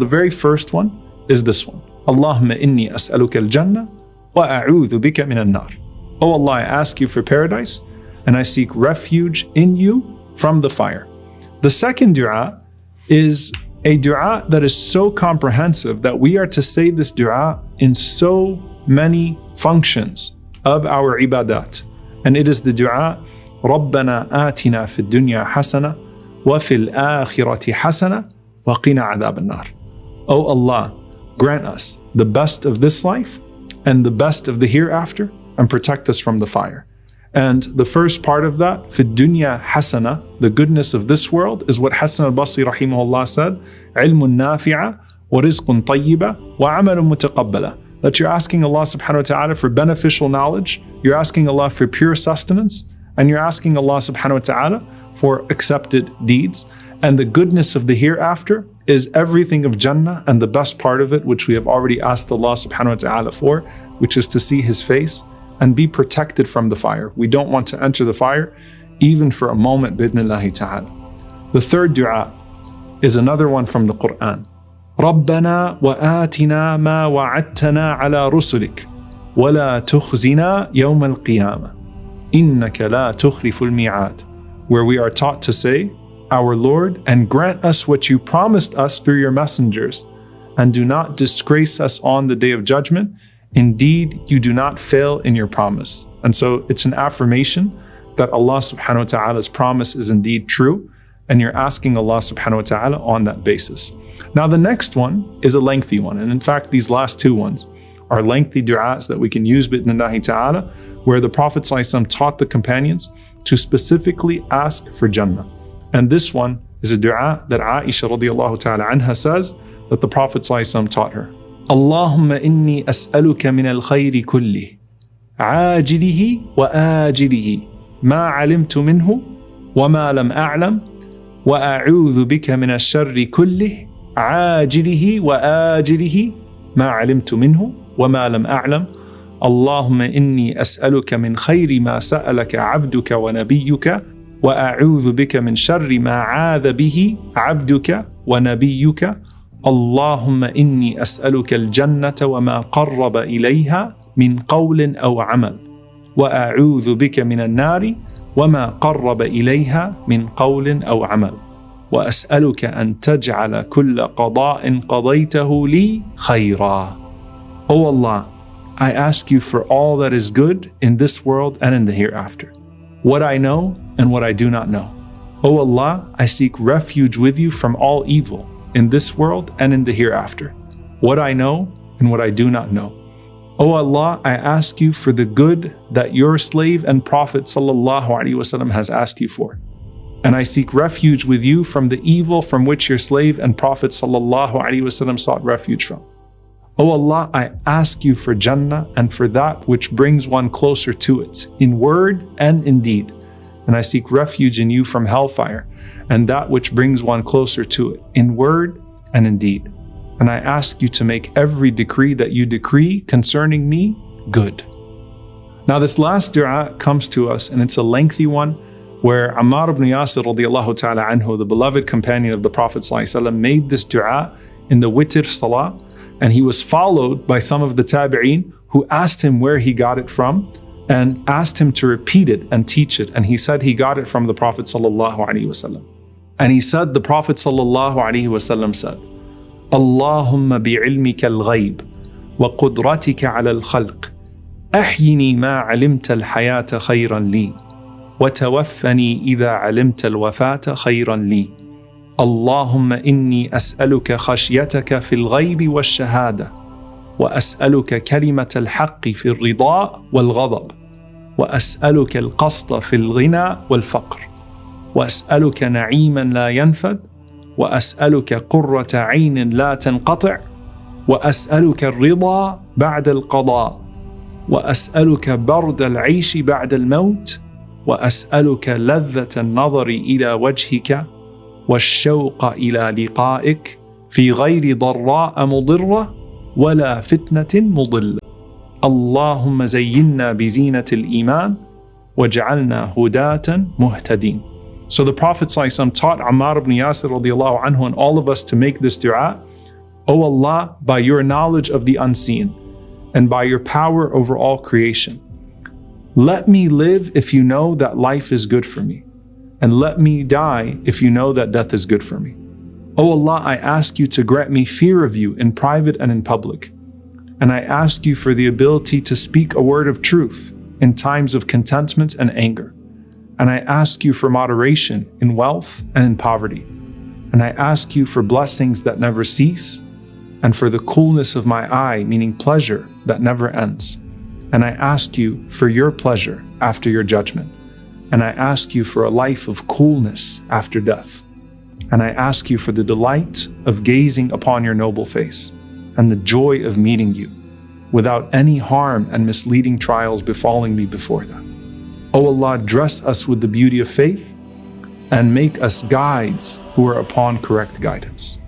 the very first one is this one. Allahumma inni as'aluka al-jannah wa a'udhu bika min al-nar. Oh Allah, I ask you for paradise and I seek refuge in you from the fire. The second dua is a dua that is so comprehensive that we are to say this dua in so many functions of our ibadat. And it is the dua, رَبَّنَا آتِنَا فِي الدُّنْيَا حَسَنَةً وَفِي الْآخِرَةِ حَسَنَةً وَقِنَا عَذَابَ النَّارِ. Oh Allah, grant us the best of this life and the best of the hereafter and protect us from the fire. And the first part of that, في الدنيا حسنة, the goodness of this world, is what Hassan al-Basri rahimahullah said, علم نافع ورزق طيبة وعمل متقبلة. That you're asking Allah subhanahu wa ta'ala for beneficial knowledge, you're asking Allah for pure sustenance, and you're asking Allah subhanahu wa ta'ala for accepted deeds. And the goodness of the hereafter is everything of Jannah, and the best part of it, which we have already asked Allah subhanahu wa ta'ala for, which is to see His face and be protected from the fire. We don't want to enter the fire even for a moment, bidnillahi ta'ala. The third dua is another one from the Quran. رَبَّنَا وَآتِنَا مَا وَعَدْتَنَا عَلَى رُسُلِكَ وَلَا تُخْزِنَا يَوْمَ الْقِيَامَةِ إِنَّكَ لَا تُخْلِفُ الْمِيعَادِ. Where we are taught to say, Our Lord, and grant us what you promised us through your messengers, and do not disgrace us on the day of judgment. Indeed, you do not fail in your promise. And so it's an affirmation that Allah subhanahu wa ta'ala's promise is indeed true, and you're asking Allah subhanahu wa ta'ala on that basis. Now the next one is a lengthy one, and in fact these last two ones are lengthy du'as that we can use bi'idhnillahi ta'ala, where the Prophet ﷺ taught the companions to specifically ask for Jannah. And this one is a du'a that Aisha radiallahu ta'ala anha says that the Prophet ﷺ taught her. Allahumma inni as'aluka min al-khayri kulli, ajilihi wa ajilihi, ma alimtu minhu wa ma lam a'lam, wa a'udhu bika min al-sharri kulli, ajilihi wa ajilihi, ma alimtu minhu wa ma lam a'lam. Allahumma inni as'aluka min khayri ma sa'alaka 'abduka wa nabiyyuka, wa a'udhu bika min sharri ma 'adha bihi 'abduka wa nabiyyuka. Allahumma inni as'aluka al-jannata wa ma qarraba ilayha min qawlin aw 'amal, wa a'udhu bika min an-nari wa ma qarraba ilayha min qawlin aw 'amal, wa as'aluka an taj'ala kulla qada'in qadaytahu li khayra. O Allah, I ask you for all that is good in this world and in the hereafter, what I know and what I do not know. O Allah, I seek refuge with you from all evil in this world and in the hereafter, what I know and what I do not know. O Allah, I ask you for the good that your slave and Prophet sallallahu alaihi wasallam has asked you for. And I seek refuge with you from the evil from which your slave and Prophet sallallahu alaihi wasallam sought refuge from. O Allah, I ask you for Jannah and for that which brings one closer to it, in word and in deed. And I seek refuge in you from hellfire and that which brings one closer to it, in word and in deed. And I ask you to make every decree that you decree concerning me good. Now this last dua comes to us, and it's a lengthy one, where Ammar ibn Yasir radiallahu ta'ala anhu, the beloved companion of the Prophet ﷺ, made this dua in the witr salah, and he was followed by some of the tabi'een who asked him where he got it from and asked him to repeat it and teach it. And he said he got it from the Prophet ﷺ. And he said, the Prophet ﷺ said, Allahumma bi'ilmika al-ghayb wa qudratika ala al-khalq, ahyini ma alimta al-hayata khayran li, wa tawaffani idha alimta al-wafata khayran li. Allahumma inni as'aluka khashyataka fil ghaybi wal shahada, wa as'aluka kalimat al-haqqi fil rida wal ghadab, wa as'aluka al-qasda fil ghina wal faqr, wa as'aluka na'iman la yanfad, wa as'aluka qurrata 'aynin la tanqati', wa as'aluka ar-rida ba'da al-qada', wa as'aluka barda al-'ayshi ba'da al-maut, wa as'aluka ladhata an-nadhari ila wajhika والشوق إلى لقائك في غير ضراء مضرة ولا فتنة مضلة. اللهم زينا بزينة الإيمان وجعلنا هداة مهتدين. So the Prophet ﷺ taught Ammar ibn Yasir radiallahu anhu and all of us to make this dua O Allah, by your knowledge of the unseen, and by your power over all creation, let me live if you know that life is good for me, and let me die if you know that death is good for me. O Allah, I ask you to grant me fear of you in private and in public, and I ask you for the ability to speak a word of truth in times of contentment and anger, and I ask you for moderation in wealth and in poverty, and I ask you for blessings that never cease, and for the coolness of my eye, meaning pleasure that never ends. And I ask you for your pleasure after your judgment. And I ask you for a life of coolness after death. And I ask you for the delight of gazing upon your noble face and the joy of meeting you without any harm and misleading trials befalling me before that. O Allah, dress us with the beauty of faith and make us guides who are upon correct guidance.